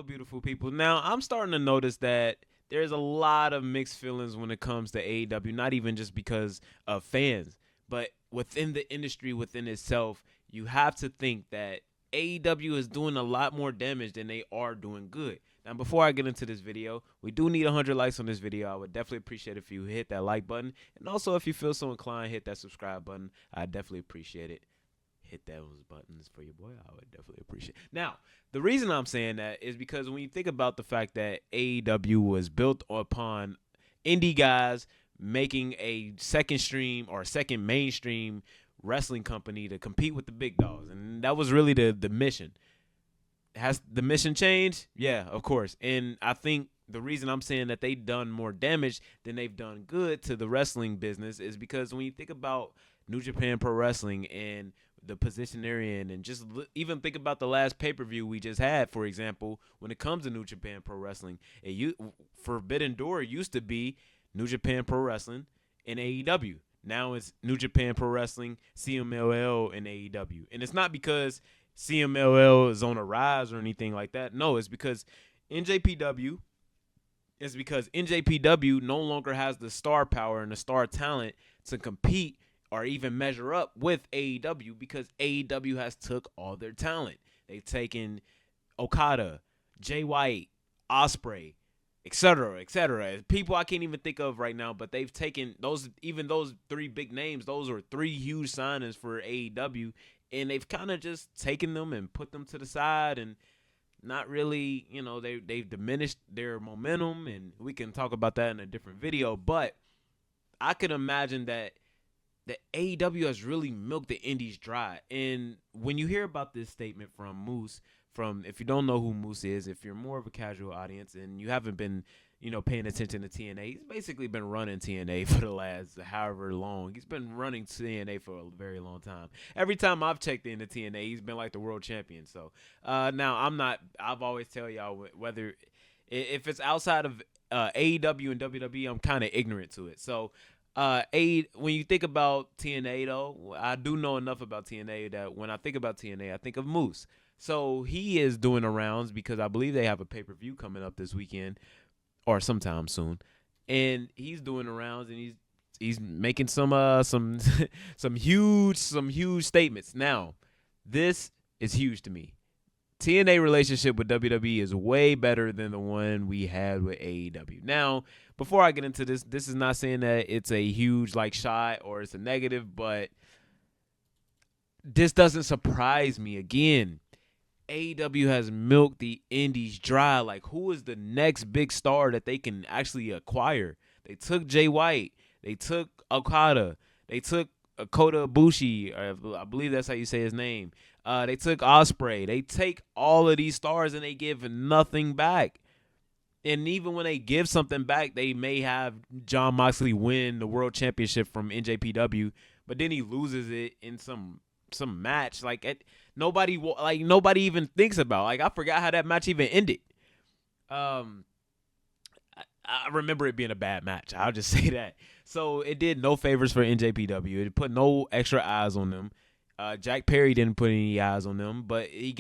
Hello, beautiful people. Now, I'm starting to notice that there's a lot of mixed feelings when it comes to AEW, not even just because of fans, but within the industry, within itself. You have to think that AEW is doing a lot more damage than they are doing good. Now, before I get into this video, we do need 100 likes on this video. I would definitely appreciate if you hit that like button. And also, if you feel so inclined, hit that subscribe button. I definitely appreciate it. Hit those buttons for your boy. I would definitely appreciate it. Now, the reason I'm saying that is because when you think about the fact that AEW was built upon indie guys making a second stream or second mainstream wrestling company to compete with the big dogs, and that was really the mission. Has the mission changed? Yeah, of course. And I think the reason I'm saying that they've done more damage than they've done good to the wrestling business is because when you think about New Japan Pro Wrestling and the position they're in, and just even think about the last pay-per-view we just had, for example, when it comes to New Japan Pro Wrestling, Forbidden Door used to be New Japan Pro Wrestling and AEW. Now it's New Japan Pro Wrestling, CMLL, and AEW. And it's not because CMLL is on a rise or anything like that. No, it's because NJPW no longer has the star power and the star talent to compete or even measure up with AEW because AEW has took all their talent. They've taken Okada, Jay White, Osprey, etc., etc. People I can't even think of right now, but they've taken those three big names. Those are three huge signings for AEW, and they've kind of just taken them and put them to the side and not really, they've diminished their momentum, and we can talk about that in a different video. But I could imagine that the AEW has really milked the indies dry. And when you hear about this statement from Moose, if you don't know who Moose is, if you're more of a casual audience and you haven't been, paying attention to TNA, he's basically been running TNA for the last however long. He's been running TNA for a very long time. Every time I've checked into TNA, he's been like the world champion. So now I've always tell y'all whether if it's outside of AEW and WWE, I'm kind of ignorant to it. So when you think about TNA, though, I do know enough about TNA that when I think about TNA, I think of Moose. So he is doing the rounds because I believe they have a pay-per-view coming up this weekend or sometime soon, and he's doing the rounds and he's making some some huge statements. Now, this is huge to me. TNA relationship with WWE is way better than the one we had with AEW. Now, before I get into this is not saying that it's a huge shot or it's a negative, but this doesn't surprise me. Again, AEW has milked the indies dry. Like, who is the next big star that they can actually acquire? They took Jay White. They took Okada. They took Kota Ibushi. I believe that's how you say his name. They took Osprey. They take all of these stars and they give nothing back. And even when they give something back, they may have Jon Moxley win the world championship from NJPW, but then he loses it in some match. Nobody even thinks about. I forgot how that match even ended. I remember it being a bad match. I'll just say that. So it did no favors for NJPW. It put no extra eyes on them. Jack Perry didn't put any eyes on them, but they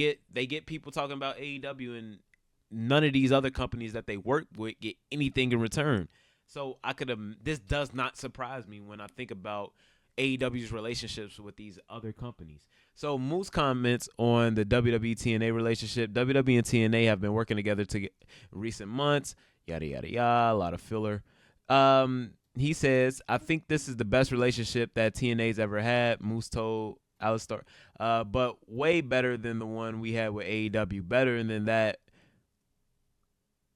get people talking about AEW, and none of these other companies that they work with get anything in return. So this does not surprise me when I think about AEW's relationships with these other companies. So Moose comments on the WWE TNA relationship. WWE and TNA have been working together recent months. Yada yada yada. A lot of filler. He says, "I think this is the best relationship that TNA's ever had." Moose told Alistar, but way better than the one we had with AEW. Better than that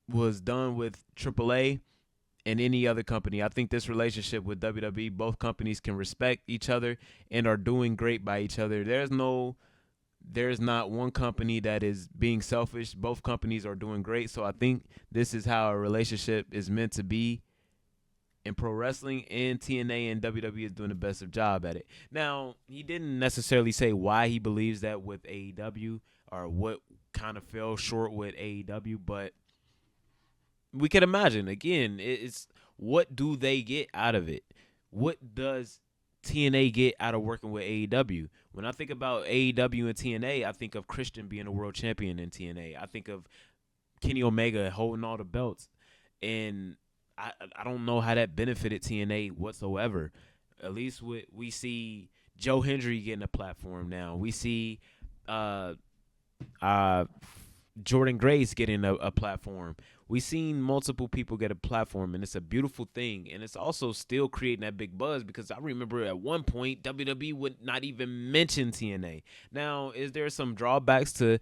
was done with AAA and any other company. I think this relationship with WWE, both companies can respect each other and are doing great by each other. There's not one company that is being selfish. Both companies are doing great. So I think this is how a relationship is meant to be in pro wrestling, and TNA and WWE is doing the best of job at it. Now, he didn't necessarily say why he believes that with AEW or what kind of fell short with AEW, but we can imagine. Again, it's what do they get out of it? What does TNA get out of working with AEW? When I think about AEW and TNA, I think of Christian being a world champion in TNA. I think of Kenny Omega holding all the belts, and I don't know how that benefited TNA whatsoever. At least we see Joe Hendry getting a platform now. We see uh uh Jordan Grace getting a platform. We've seen multiple people get a platform, and it's a beautiful thing. And it's also still creating that big buzz because I remember at one point WWE would not even mention TNA. Now, is there some drawbacks to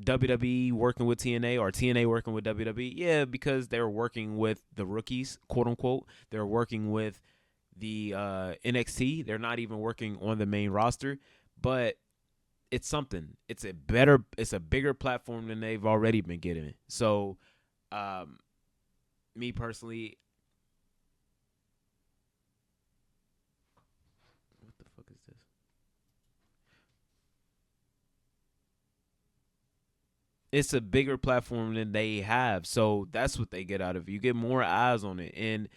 WWE working with TNA or TNA working with WWE? Yeah, because they're working with the rookies, quote unquote. They're working with the NXT. They're not even working on the main roster, but it's something. It's a bigger platform than they've already been getting. So, um, me personally, what the fuck is this? It's a bigger platform than they have. So that's what they get out of it. You get more eyes on it. And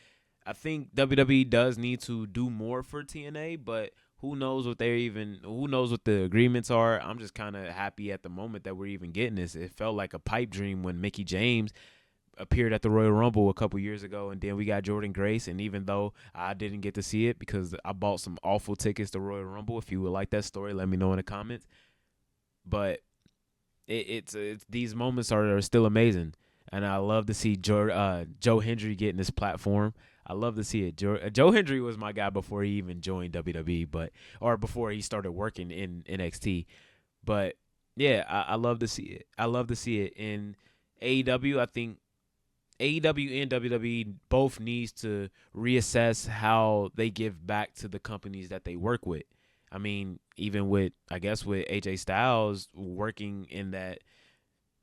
I think WWE does need to do more for TNA, but who knows what the agreements are. I'm just kind of happy at the moment that we're even getting this. It felt like a pipe dream when Mickey James appeared at the Royal Rumble a couple years ago, and then we got Jordan Grace. And even though I didn't get to see it because I bought some awful tickets to Royal Rumble, if you would like that story, let me know in the comments. But it's these moments are still amazing, and I love to see Joe Hendry getting this platform. I love to see it. Joe Hendry was my guy before he even joined WWE, or before he started working in NXT. But yeah, I love to see it. I love to see it in AEW. I think AEW and WWE both needs to reassess how they give back to the companies that they work with. I mean, even with I guess with AJ Styles working in that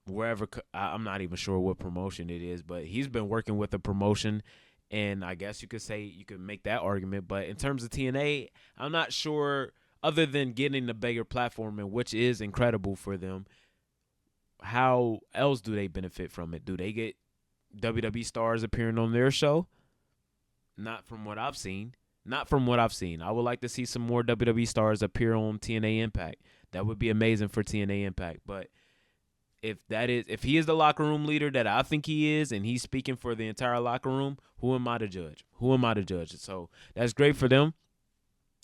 wherever I'm not even sure what promotion it is, but he's been working with a promotion, and I guess you could make that argument. But in terms of TNA, I'm not sure. Other than getting the bigger platform, and which is incredible for them, how else do they benefit from it? Do they get WWE stars appearing on their show? Not from what I've seen. Not from what I've seen. I would like to see some more WWE stars appear on TNA Impact. That would be amazing for TNA Impact. But if he is the locker room leader that I think he is, and he's speaking for the entire locker room, who am I to judge? Who am I to judge? So that's great for them.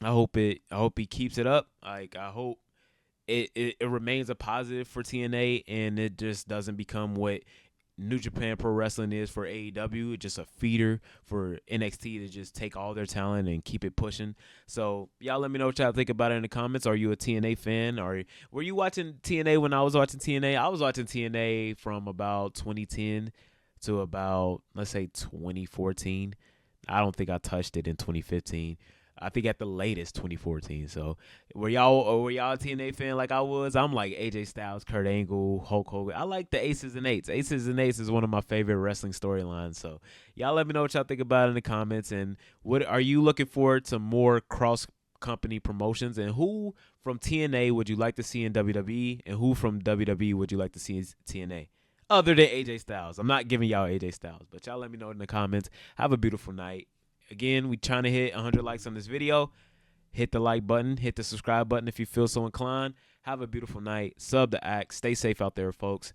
I hope he keeps it up. Like I hope it remains a positive for TNA, and it just doesn't become what New Japan Pro Wrestling is for AEW. It's just a feeder for NXT to just take all their talent and keep it pushing. So y'all let me know what y'all think about it in the comments. Are you a TNA fan? Or were you watching TNA when I was watching TNA? I was watching TNA from about 2010 to about, let's say, 2014. I don't think I touched it in 2015. I think at the latest 2014. So were y'all a TNA fan like I was? I'm like AJ Styles, Kurt Angle, Hulk Hogan. I like the Aces and Eights. Aces and Eights is one of my favorite wrestling storylines. So y'all let me know what y'all think about it in the comments. And what are you looking forward to more cross company promotions? And who from TNA would you like to see in WWE? And who from WWE would you like to see in TNA? Other than AJ Styles. I'm not giving y'all AJ Styles, but y'all let me know in the comments. Have a beautiful night. Again, we trying to hit 100 likes on this video. Hit the like button. Hit the subscribe button if you feel so inclined. Have a beautiful night. Sub the act. Stay safe out there, folks.